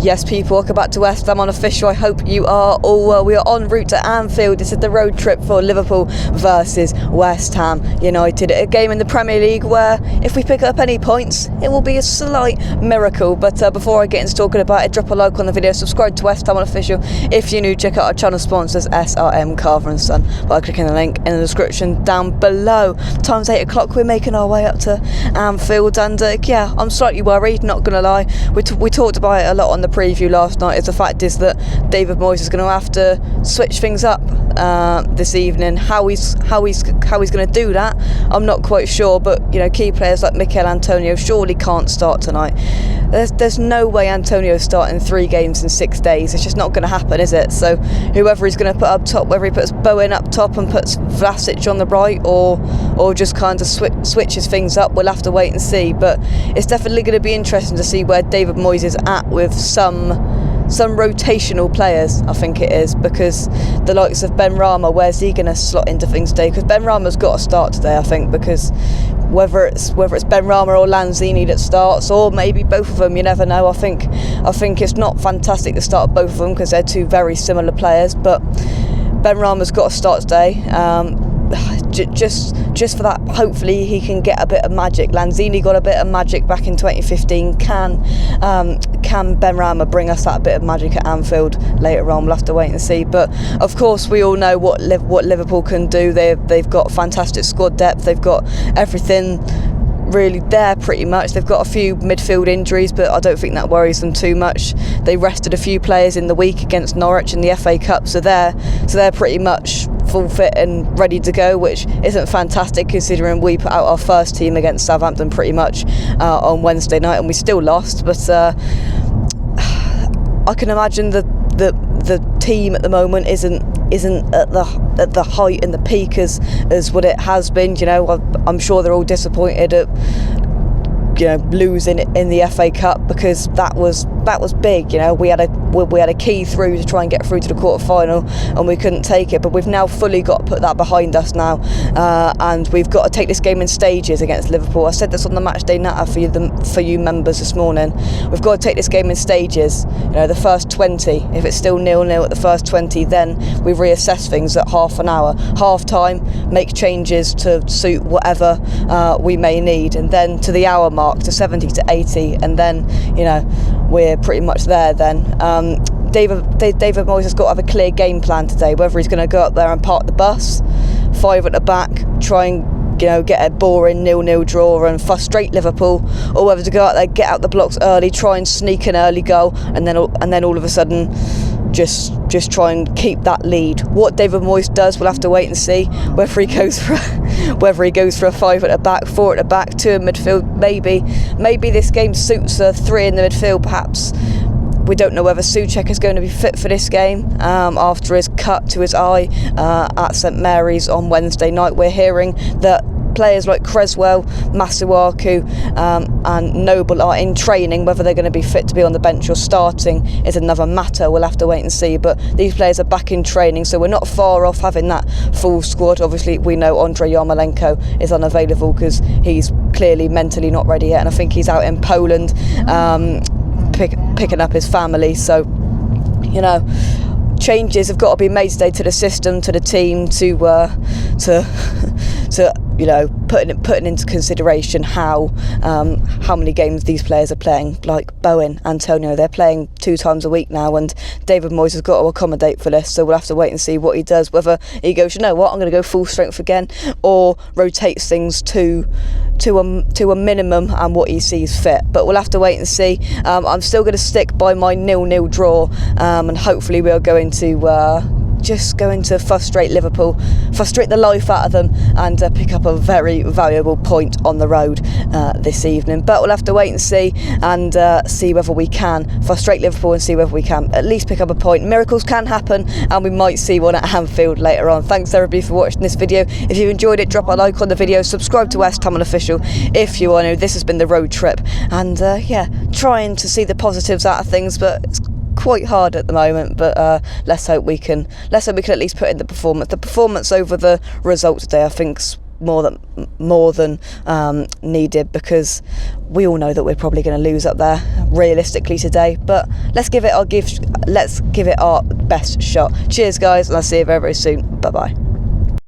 Yes, people, welcome back to West Ham Unofficial. I hope you are all well. We are en route to Anfield. This is the road trip for Liverpool versus West Ham United. A game in the Premier League where if we pick up any points, it will be a slight miracle. But before I get into talking about it, drop a like on the video, subscribe to West Ham Unofficial. If you're new, check out our channel sponsors, SRM Carver & Son, by clicking the link in the description down below. Time's 8 o'clock. We're making our way up to Anfield, and yeah, I'm slightly worried, not going to lie. We talked about it a lot on the preview last night. Is the fact is that David Moyes is going to have to switch things up this evening. How he's going to do that, I'm not quite sure. But key players like Mikel Antonio surely can't start tonight. There's no way Antonio's starting 3 games in 6 days. It's just not going to happen, is it? So whoever he's going to put up top, whether he puts Bowen up top and puts Vlasic on the right, or just kind of switches things up, we'll have to wait and see. But it's definitely going to be interesting to see where David Moyes is at with some rotational players, I think it is, because the likes of Ben Rama, where's he going to slot into things today? Because Ben Rama's got to start today, I think, because whether it's Ben Rama or Lanzini that starts, or maybe both of them, you never know. I think it's not fantastic to start both of them because they're two very similar players, but Ben Rama's got to start today. Just for that, hopefully he can get a bit of magic. Lanzini got a bit of magic back in 2015. Can Ben Rama bring us that bit of magic at Anfield later on? We'll have to wait and see. But of course, we all know what Liverpool can do. They've got fantastic squad depth. They've got everything really there pretty much. They've got a few midfield injuries, but I don't think that worries them too much. They rested a few players in the week against Norwich in the FA Cup, so they're pretty much full fit and ready to go, which isn't fantastic considering we put out our first team against Southampton pretty much on Wednesday night and we still lost. But I can imagine the team at the moment isn't at the height and the peak as what it has been. I'm sure they're all disappointed at losing in the FA Cup, because that was big. We had a key through to try and get through to the quarter final and we couldn't take it, but we've now fully got to put that behind us now, and we've got to take this game in stages against Liverpool. I said this on the matchday natter for you members this morning. We've got to take this game in stages. The first 20, if it's still 0-0 at the first 20, then we reassess things at half an hour, half time, make changes to suit whatever we may need, and then to the hour mark, to 70 to 80, and then we're pretty much there then. David Moyes has got to have a clear game plan today, whether he's going to go up there and park the bus, 5 at the back, try and get a boring 0-0 draw and frustrate Liverpool, or whether to go out there, get out the blocks early, try and sneak an early goal, and then all of a sudden just try and keep that lead. What David Moyes does, we'll have to wait and see. Whether he goes for a 5 at the back, 4 at the back, 2 in midfield, maybe this game suits a 3 in the midfield perhaps. We don't know whether Souček is going to be fit for this game after his cut to his eye at St Mary's on Wednesday night. We're hearing that players like Creswell, Masuaku and Noble are in training. Whether they're going to be fit to be on the bench or starting is another matter. We'll have to wait and see, but these players are back in training, so we're not far off having that full squad. Obviously we know Andrei Yarmolenko is unavailable because he's clearly mentally not ready yet, and I think he's out in Poland picking up his family. So changes have got to be made today to the system, to the team, to putting into consideration how many games these players are playing. Like Bowen, Antonio, they're playing 2 times a week now, and David Moyes has got to accommodate for this. So we'll have to wait and see what he does, whether he goes, I'm going to go full strength again, or rotates things to a minimum and what he sees fit. But we'll have to wait and see. I'm still going to stick by my 0-0 draw, and hopefully we are going to frustrate Liverpool, frustrate the life out of them, and pick up a very valuable point on the road this evening. But we'll have to wait and see whether we can frustrate Liverpool and see whether we can at least pick up a point. Miracles can happen, and we might see one at Anfield later on. Thanks everybody for watching this video. If you've enjoyed it, drop a like on the video, subscribe to West Ham Unofficial if you want to. This has been the road trip, and trying to see the positives out of things, but it's quite hard at the moment. But let's hope we can at least put in the performance over the result today. I think's more than needed, because we all know that we're probably going to lose up there realistically today. But let's give it our best shot. Cheers, guys, and I'll see you very, very soon. Bye bye.